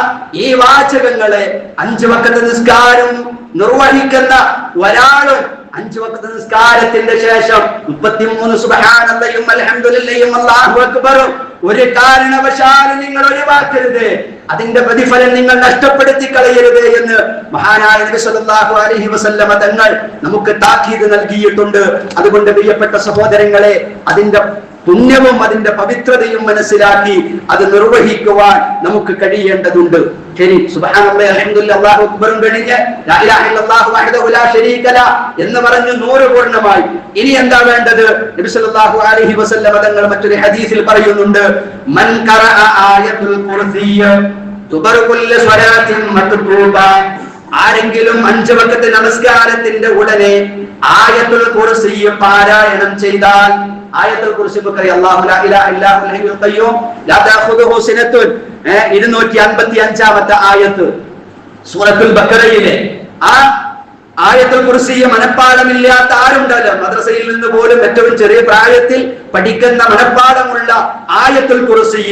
ഈ വാചകങ്ങളെ 5 വഖത്ത് നിസ്കാരം നിർവഹിക്കുന്ന ഒരാളും 5 വഖത്ത് നിസ്കാരത്തിന്റെ ശേഷം 33 സുബ്ഹാനല്ലാഹും അൽഹംദുലില്ലാഹും അല്ലാഹു അക്ബറും ഒരു കാരണവശാലും നിങ്ങൾ ഒഴിവാക്കരുത്. അതിന്റെ പ്രതിഫലം നിങ്ങൾ നഷ്ടപ്പെടുത്തി കളയരുത് എന്ന് മഹാനായ നബി സല്ലല്ലാഹു അലൈഹി വസല്ലമ തങ്ങൾ നമുക്ക് താക്കീത് നൽകിയിട്ടുണ്ട്. അതുകൊണ്ട് പ്രിയപ്പെട്ട സഹോദരങ്ങളെ, അതിന്റെ പുണ്യവും അതിന്റെ പവിത്രതയും മനസ്സിലാക്കി അത് നിർവഹിക്കുവാൻ നമുക്ക് കഴിയേണ്ടതുണ്ട്. ശരി, സുബ്ഹാനല്ലാഹി അൽഹംദുലില്ലാഹി അല്ലാഹു അക്ബറും കഴിഞ്ഞ് ലാ ഇലാഹ ഇല്ലല്ലാഹു വഹ്ദഹു ലാ ശരീക ലഹ് എന്ന് പറഞ്ഞു 100 പൂർണ്ണമായി. ഇനി എന്താ വേണ്ടത്? നബി സല്ലല്ലാഹു അലൈഹി വസല്ലമ തങ്ങൾ മറ്റൊരു ഹദീസിൽ പറയുന്നുണ്ട്, മൻ ഖറഅ ആയത്തുൽ കുർസിയ്യ തുബറു കുല്ലി സ്വലാത്തിൻ മക്തൂബ. ആരെങ്കിലും 5 വഖത്ത് നമസ്കാരത്തിന്റെ ഉടനെ ആയത്തുൽ കുർസിയ്യ പാരായണം ചെയ്താൽ, ആയത്തുൽ കുർസി ബക്കറി അല്ലാഹു ലാ ഇലാഹ ഇല്ലാ ഹുൽ ഹയ്യുൽ ഖയ്യൂം ലാ തഅഖുദുഹു സിനത്തുൻ 255ാമത്തെ ആയത്ത് സൂറത്തുൽ ബഖറയിലെ ആ ആയത്തുൽ കുർസി മനപ്പാഠമില്ലാത്ത ആരുണ്ടല്ലോ? മദ്രസയിൽ നിന്ന് പോലും ഏറ്റവും ചെറിയ പ്രായത്തിൽ പഠിക്കുന്ന മനപ്പാഠമുള്ള ആയത്തുൽ കുർസി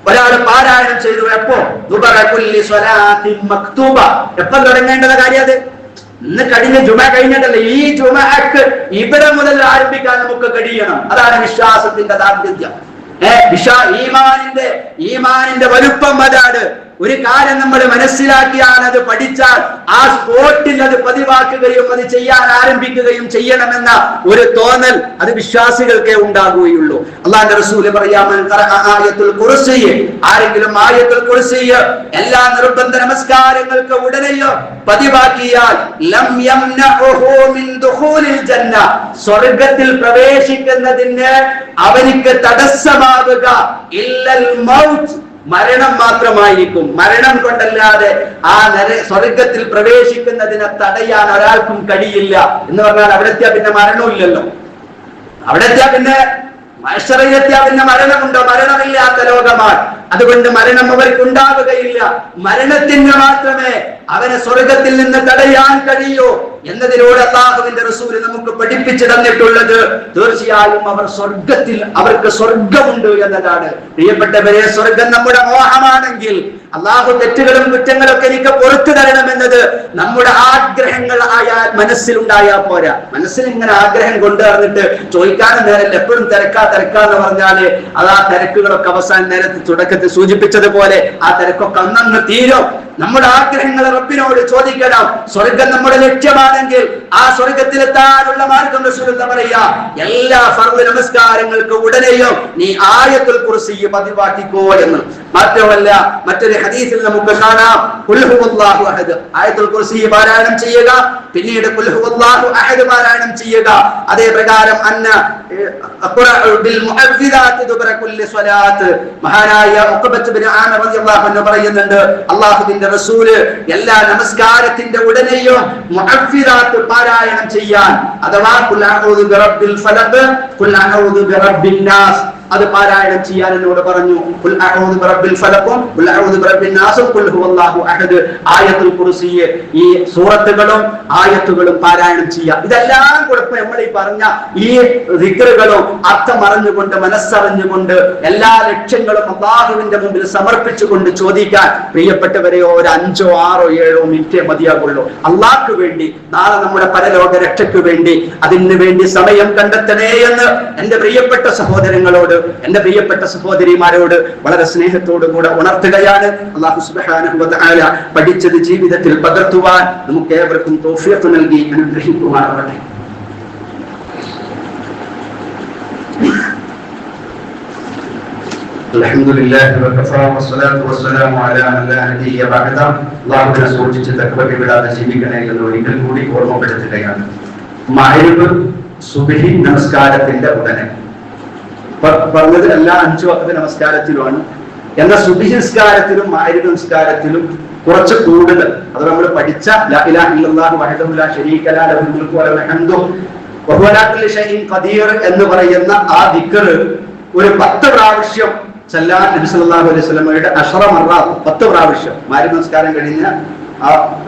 ഒരാൾ പാരായണം ചെയ്തു. എപ്പോ? ദുബറ കുല്ലി സ്വലാത്തിൻ മക്തൂബ. എപ്പോൾ തുടങ്ങേണ്ടത് കാര്യം അത്? ഇന്ന് കഴിഞ്ഞ ജുമ കഴിഞ്ഞിട്ടല്ല, ഈ ജുമഅക്ക് ഇവിടെ മുതൽ ആരംഭിക്കാൻ നമുക്ക് കഴിയണം. അതാണ് വിശ്വാസത്തിന്റെ താല്പര്യം. ഈമാനിന്റെ വലുപ്പം അതാണ്. ഒരു കാര്യം നമ്മൾ മനസ്സിലാക്കിയാൽ അത് പഠിച്ചാൽ ആ സ്പോട്ടിൽ അത് പതിവാക്കുകയും അത് ചെയ്യാൻ ആരംഭിക്കുകയും ചെയ്യണമെന്ന ഒരു തോന്നൽ അത് വിശ്വാസികൾക്കേ ഉണ്ടാകുകയുള്ളൂ. അല്ലാഹുവിന്റെ റസൂൽ പറയാമൻ ആയത്തുൽ കുർസി, ആരെങ്കിലും ആയത്തുൽ കുർസി എല്ലാ നിർബന്ധ നമസ്കാരങ്ങൾക്ക് ഉടനെയോ പതിവാക്കിയാൽ ലം യംനഉഹു മിൻ ദുഖൂലിൽ ജന്ന, സ്വർഗ്ഗത്തിൽ പ്രവേശിക്കുന്നതിന് അവനിക്ക് തടസ്സമാവുക ഇല്ലൽ മൗത്ത്, മരണം മാത്രമായിരിക്കും. മരണം കൊണ്ടല്ലാതെ ആ സ്വർഗത്തിൽ പ്രവേശിക്കുന്നതിനെ തടയാൻ ഒരാൾക്കും കഴിയില്ല. എന്ന് പറഞ്ഞാൽ അവിടെ എത്തിയാ പിന്നെ മരണമില്ലല്ലോ. അവിടെ എത്തിയാ പിന്നെ മഹ്ശറിലെത്തിയാ പിന്നെ മരണമുണ്ടോ? മരണമില്ലാത്ത ലോകമാണ്. അതുകൊണ്ട് മരണം അവർക്ക് ഉണ്ടാവുകയില്ല. മരണത്തിന് മാത്രമേ അവനെ സ്വർഗത്തിൽ നിന്ന് തടയാൻ കഴിയൂ എന്നതിലൂടെ അല്ലാഹുവിന്റെ റസൂൽ നമുക്ക് പഠിപ്പിച്ചു തന്നിട്ടുള്ളത്. തീർച്ചയായും അവർക്ക് സ്വർഗമുണ്ട് എന്നതാണ്. പ്രിയപ്പെട്ടവരെ, സ്വർഗം നമ്മുടെ മോഹമാണെങ്കിൽ അല്ലാഹു തെറ്റുകളും കുറ്റങ്ങളൊക്കെ എനിക്ക് പുറത്തു തരണമെന്നത് നമ്മുടെ ആഗ്രഹങ്ങൾ ആയാൽ മനസ്സിലുണ്ടായാൽ പോരാ. മനസ്സിൽ ഇങ്ങനെ ആഗ്രഹം കൊണ്ടുവന്നിട്ട് ചോദിക്കാനും നേരല്ല, എപ്പോഴും തിരക്കാന്ന് പറഞ്ഞാല് അത് ആ തിരക്കുകളൊക്കെ അവസാന നേരത്തെ തുടക്കത്തിൽ സൂചിപ്പിച്ചതുപോലെ ആ തിരക്കൊക്കെ അന്നന്ന് തീരും. നമ്മുടെ ആഗ്രഹങ്ങൾ റബ്ബിനോട് ചോദിക്കണം. സ്വർഗം നമ്മുടെ ലക്ഷ്യമാണെങ്കിൽ ആ സ്വർഗത്തിലെത്താനുള്ള മാർഗം റസൂലുള്ളാഹി പറയാ, എല്ലാ ഫർദ് നമസ്കാരങ്ങൾക്ക് ഉടനെയും നീ ആയത്തുൽ കുർസി പതിവാക്കിക്കോ എന്ന്. മാത്രമല്ല മറ്റൊരു ഹദീസിൽ നമുക്ക് കാണാം, ഖുൽ ഹുവല്ലാഹു അഹദ് ആയത്തുൽ കുർസി പാരായണം ചെയ്യുക, പിന്നീട് ഖുൽ ഹുവല്ലാഹു അഹദ് പാരായണം ചെയ്യുക. അതേ പ്രകാരം അഖ്റഉ ബിൽ മുഅവ്വിദാത്തി ദുബറ കുല്ലി സ്വലാത്ത്, മഹാനായ ഉഖബത്ത് ബിൻ ആമിർ റളിയല്ലാഹു അൻഹു പറയുന്നുണ്ട്, അല്ലാഹുവിന്റെ റസൂല് എല്ലാ നമസ്കാരത്തിന്റെ ഉടനെയും മുഅവ്വിദാത്ത് പാരായണം ചെയ്യാൻ, അഥവാ ഖുൽ അഊദു ബിറബ്ബിൽ ഫലഖ്, ഖുൽ അഊദു ബിറബ്ബിൻ നാസ്, അത് പാരായണം ചെയ്യാൻ എന്നോട് പറഞ്ഞു. ഖുൽ അഊദു ബിറബ്ബിൽ ഫലഖും ഖുൽ അഊദു ബിറബ്ബിൻ നാസും ഖുൽ ഹുവല്ലാഹു അഹദ്, ആയത്തുൽ കുർസി, ഈ സൂറത്തുകളും ആയത്തുകളും പാരായണം ചെയ്യുക. ഇതെല്ലാം കൂടെ നമ്മൾ ഈ പറഞ്ഞ ഈ ദിക്റുകളും അർത്ഥം അറിഞ്ഞുകൊണ്ട് മനസ്സറിഞ്ഞുകൊണ്ട് എല്ലാ ലക്ഷ്യങ്ങളും അല്ലാഹുവിന്റെ മുമ്പിൽ സമർപ്പിച്ചുകൊണ്ട് ചോദിക്കാൻ പ്രിയപ്പെട്ടവരെ ഒരു 5, 6, 7 മിനിറ്റേ മതിയാകുള്ളൂ. അല്ലാഹുവിന് വേണ്ടി, നാളെ നമ്മുടെ പരലോക രക്ഷയ്ക്ക് വേണ്ടി, അതിനു വേണ്ടി സമയം കണ്ടെത്തണേ എന്ന് എന്റെ പ്രിയപ്പെട്ട സഹോദരങ്ങളോട്, എന്റെ പ്രിയപ്പെട്ട സഹോദരിമാരോട് വളരെ സ്നേഹത്തോടു കൂടെ ഉണർത്തുകയാണ്. അല്ലാഹു സുബ്ഹാനഹു വ തആല പഠിച്ചത് ജീവിതത്തിൽ പകർത്തുവാൻ നമുക്ക് ഏവർക്കും തൗഫീഖ് നൽകി അനുഗ്രഹിക്കുമാറാകട്ടെ. അൽഹംദുലില്ലാഹി വകഫാ വസ്സലാത്തു വസ്സലാമു അലാ മൻ ലാ നബിയ്യ ബഅദ. അല്ലാഹുവിനെ സൂക്ഷിച്ച് തഖ്വയിൽ വിടാതെ ജീവിക്കണേ എന്ന് ഒരിക്കൽ കൂടി ഓർമ്മപ്പെടുത്തുകയാണ്. മഗ്രിബ് സുബ്ഹി നമസ്കാരത്തിന്റെ ഉടനെ പറഞ്ഞത് എല്ലാ 5 വഖത്ത് നമസ്കാരത്തിലുമാണ്. എന്ന സുബ്ഹി നിസ്കാരത്തിലും മഗ്‌രിബ് നിസ്കാരത്തിലും കുറച്ച് കൂടുതൽ, അത് നമ്മൾ പഠിച്ച ലാ ഇലാഹ ഇല്ലല്ലാഹു വഹ്ദഹു ലാ ശരീക ലഹു ലഹുൽ മുൽക്കു വലഹുൽ ഹംദു വഹുവ അലാ കുല്ലി ഷൈഇൻ ഖദീർ എന്ന് പറയുന്ന ആ ദിക്ർ ഒരു 10 പ്രാവശ്യം ചൊല്ലാൻ നബി സല്ലല്ലാഹു അലൈഹി വസല്ലമയുടെ 10 മർറാത്ത് 10 പ്രാവശ്യം മഗ്‌രിബ് നിസ്കാരം കഴിഞ്ഞ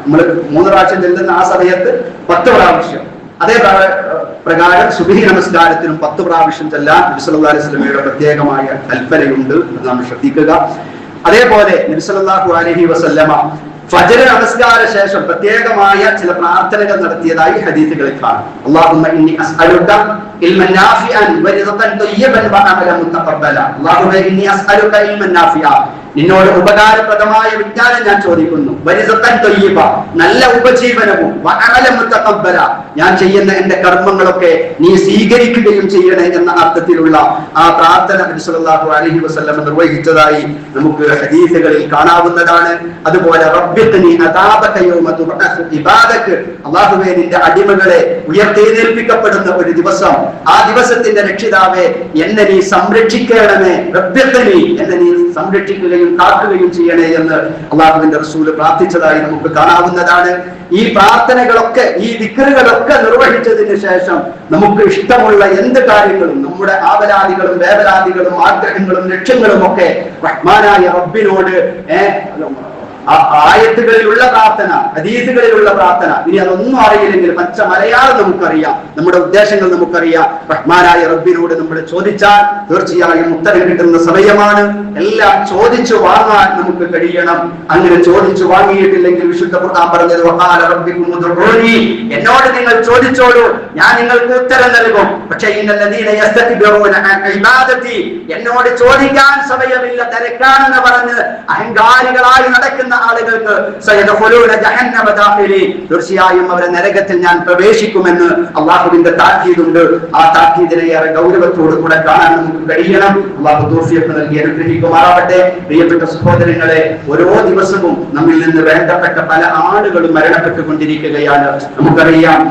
നമ്മൾ 3 പ്രാവശ്യം ചെല്ലുന്ന ആ സമയത്ത് 10 പ്രാവശ്യം, അതേ പ്രകാരം സുബ്ഹി നമസ്കാരത്തിനും 10 പ്രാവശ്യം ചെല്ലാൻ നബി സല്ലല്ലാഹു അലൈഹി വസല്ലമയുടെ പ്രത്യേകമായ കൽപ്പനയുണ്ട്. അത് നാം ശ്രദ്ധിക്കുക. അതേപോലെ നബി സല്ലല്ലാഹു അലൈഹി വസല്ലമ ഫജ്ർ നമസ്കാര ശേഷം പ്രത്യേകമായ ചില പ്രാർത്ഥനകൾ നടത്തിയതായി ഹദീസുകളിൽ കാണാം. അല്ലാഹുമ്മ ഇന്നി അസ്അലുക ഇൽമൻ നാഫിഅൻ വറിസ്ഖൻ തയ്യിബൻ വഅമലൻ മുതഖബ്ബല. അല്ലാഹുമ്മ ഇന്നി അസ്അലുക ഇൽമൻ നാഫിഅ, നിന്നോട് ഉപകാരപ്രദമായ വിജ്ഞാനം ഞാൻ ചോദിക്കുന്നു. വറിസ്ഖൻ തയ്യിബ, നല്ല ഉപജീവനവും. വഅമലൻ മുതഖബ്ബല, ഞാൻ ചെയ്യുന്ന എന്റെ കർമ്മങ്ങളൊക്കെ നീ സ്വീകരിക്കുകയും ചെയ്യണേ എന്ന അർത്ഥത്തിലുള്ള ആ പ്രാർത്ഥന നബി സല്ലല്ലാഹു അലൈഹി വസല്ലം നിർവഹിച്ചതായി നമുക്ക് ഹദീസുകളിൽ കാണാവുന്നതാണ്. അതുപോലെ റബ്ബിഖ്നി അദാബക യൗമ തുബഅസു ഇബാദക, അല്ലാഹുവേ നിന്റെ അടിമകളെ ഉയർത്തെഴുന്നേൽപ്പിക്കപ്പെടുന്ന ഒരു ദിവസം, ആ ദിവസത്തിന്റെ രക്ഷിതാവേ എന്നെ നീ സംരക്ഷിക്കണമേ. റബ്ബിഖ്നി, എന്നെ നീ സംരക്ഷിക്കുകയും കാക്കുകയും ചെയ്യണേ എന്ന് അല്ലാഹുവിന്റെ റസൂൽ പ്രാർത്ഥിച്ചതായി നമുക്ക് കാണാവുന്നതാണ്. ഈ പ്രാർത്ഥനകളൊക്കെ, ഈ ദിക്റുകളൊക്കെ നിർവഹിച്ചതിന് ശേഷം നമുക്ക് ഇഷ്ടമുള്ള എന്ത് കാര്യങ്ങളും, നമ്മുടെ ആവലാദികളും വേവലാദികളും ആഗ്രഹങ്ങളും ലക്ഷ്യങ്ങളും ഒക്കെ റഹ്മാനായ റബ്ബിനോട് ആയത്തുകളിലുള്ള പ്രാർത്ഥന, ഹദീസുകളിലുള്ള പ്രാർത്ഥന, ഇനി അതൊന്നും അറിയില്ലെങ്കിൽ പച്ച മലയാളം നമുക്കറിയാം, നമ്മുടെ ഉദ്ദേശങ്ങൾ നമുക്കറിയാം. റഹ്മാനായ റബ്ബിനോട് നമ്മൾ ചോദിച്ചാൽ തീർച്ചയായും ഉത്തരം കിട്ടുന്ന സമയമാണ്. എല്ലാം ചോദിച്ചു വാങ്ങാൻ നമുക്ക് കഴിയണം. അങ്ങനെ ചോദിച്ചു വാങ്ങിയിട്ടില്ലെങ്കിൽ വിശുദ്ധ ഖുർആൻ പറഞ്ഞത് വഖാല റബ്ബികും ഉദ്ഉനി, എന്നോട് നിങ്ങൾ ചോദിച്ചോളൂ, ഞാൻ നിങ്ങൾക്ക് ഉത്തരം നൽകും. പക്ഷേ ഇന്നല്ലദീന യസ്തക്ബിറൂന അൻ ഇബാദതി, എന്നോട് ചോദിക്കാൻ സമയമില്ല, തിരക്കാണെന്ന് പറഞ്ഞ് അഹങ്കാരികളായി നടക്കുന്ന ആളുകൾക്ക് തീർച്ചയായും അവരെ നരകത്തിൽ ഞാൻ പ്രവേശിക്കുമെന്ന് അള്ളാഹുവിന്റെ താക്കീതുണ്ട്. ആ താക്കീതിനെ ഏറെ ഗൗരവത്തോടു കൂടെ കാണാൻ നമുക്ക് കഴിയണം. അള്ളാഹു തൗഫീഖ് നൽകി അനുഗ്രഹിക്കുമാറാവട്ടെ. പ്രിയപ്പെട്ട സഹോദരങ്ങളെ, ഓരോ ദിവസവും നമ്മിൽ നിന്ന് വേണ്ടപ്പെട്ട പല ആളുകളും മരണപ്പെട്ടുകൊണ്ടിരിക്കുകയാണ്. നമുക്കറിയാം,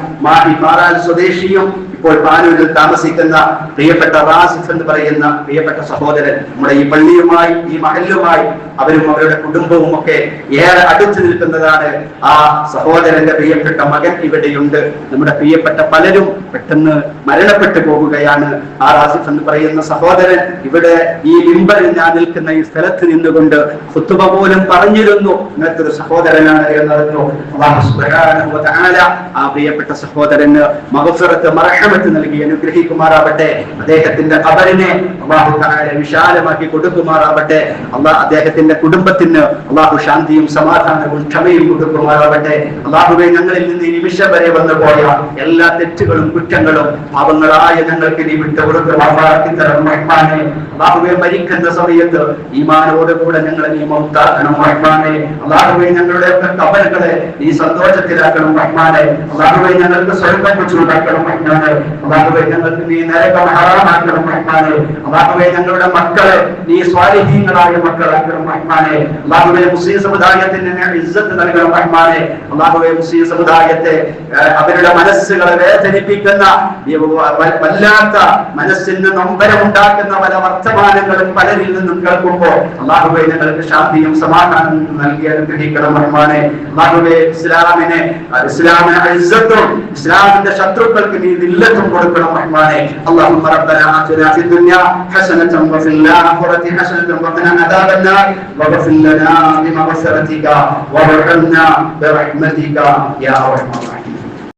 മാറാൽ സ്വദേശിയും ഇപ്പോൾ പാനൂരിൽ താമസിക്കുന്ന പ്രിയപ്പെട്ട റാസിഫ് എന്ന് പറയുന്ന പ്രിയപ്പെട്ട സഹോദരൻ, നമ്മുടെ ഈ പള്ളിയുമായി ഈ മഹല്ലുമായി അവരും അവരുടെ കുടുംബവും ഒക്കെ ഏറെ അടുത്ത് നിൽക്കുന്നതാണ്. ആ സഹോദരന്റെ പ്രിയപ്പെട്ട മകൻ ഇവിടെയുണ്ട്. നമ്മുടെ പ്രിയപ്പെട്ട പലരും പെട്ടെന്ന് മരണപ്പെട്ടു പോവുകയാണ്. ആ റാസിഫ് എന്ന് പറയുന്ന സഹോദരൻ ഇവിടെ ഈ മിമ്പറിൽ ഞാൻ നിൽക്കുന്ന ഈ സ്ഥലത്ത് നിന്നുകൊണ്ട് ഖുതുബ പോലും പറഞ്ഞിരുന്നു, ഇങ്ങനത്തെ ഒരു സഹോദരനാണ് എന്നറിഞ്ഞു. അല്ലാഹു സുബ്ഹാനഹു വ തആല ആ പ്രിയപ്പെട്ട സഹോദരന് മഗ്ഫിറത്ത് മർഹമത്ത് നൽകി അനുഗ്രഹിക്കുമാറാവട്ടെ. അദ്ദേഹത്തിന്റെ ഖബറിനെ അല്ലാഹു തആല വിശാലമാക്കി കൊടുക്കുമാറാവട്ടെ. അല്ലാഹു അദ്ദേഹത്തിന്റെ കുടുംബത്തിന് അല്ലാഹു ശാന്തിയും സമാധാനവും ക്ഷമയും കൊടുക്കുമാറാവട്ടെ. അല്ലാഹുവേ, ഞങ്ങളിൽ നിന്ന് ഈ നിമിഷം വരെ വന്നു പോയ എല്ലാ തെറ്റുകളും കുറ്റങ്ങളും പാപങ്ങളായ ഞങ്ങൾക്ക് നീ വിട്ടുകൊടുക്കുമാറാക്കി തരണം റഹ്മാനേ. അല്ലാഹുവേ, മരിക്കുന്ന സമയത്ത് ഈമാനോടുകൂടെ ഞങ്ങളെ നീ മൗത്താക്കണം റഹ്മാനേ. അല്ലാഹുവേ, ഞങ്ങളുടെ ഖബറുകളെ നീ സന്തോഷത്തിലാക്കണം റഹ്മാനേ. അല്ലാഹുവേ, ഞങ്ങൾക്ക് സ്വർഗ്ഗം ചൂടാക്കണം റഹ്മാനേ. അല്ലാഹുവേ, ഞങ്ങൾക്ക് നീ നരകം ഹറാമാക്കണം റഹ്മാനേ. അല്ലാഹുവേ, ഞങ്ങളുടെ മക്കളെ നീ സ്വാലിഹീങ്ങളായ മക്കളാക്കണം റഹ്മാനേ. അല്ലാഹുവേ, മുസ്ലിം സമുദായത്തിന് ഇസ്സത്ത് നൽകണം റഹ്മാനേ. അല്ലാഹുവേ, മുസ്ലിം സമുദായത്തെ അവരുടെ മനസ്സുകളെ വേദനിപ്പിക്കുന്ന വല്ലാത്ത മനസ്സിന് നൊമ്പരമുണ്ടാക്കുന്ന പല വർത്തമാനങ്ങളും പലരിൽ നിന്നും കേൾക്കുമ്പോൾ അല്ലാഹുവേ, ഞങ്ങൾക്ക് ശാന്തിയും സമാധാനം നൽകി അനുഗ്രഹിക്കണം റഹ്മാനേ. അല്ലാഹുവേ, ഇസ്ലാമിനെ ഇസ്സത്തും ഇസ്ലാമിന്റെ ശത്രുക്കൾക്ക് നീ ദില്ലത്തും കൊടുക്കണം റഹ്മാനേ. അല്ലാഹുമ്മ റബ്ബനാ ആതിനാ ഫിദ് ദുനിയാ ഹസനതൻ വഫിൽ ആഖിറതി ഹസനതൻ വഖിനാ അദാബന്നാർ വഗ്ഫിർ ലനാ ബിമഗ്ഫിറതിക വർഹംനാ ബിറഹ്മതിക യാ അർഹമർ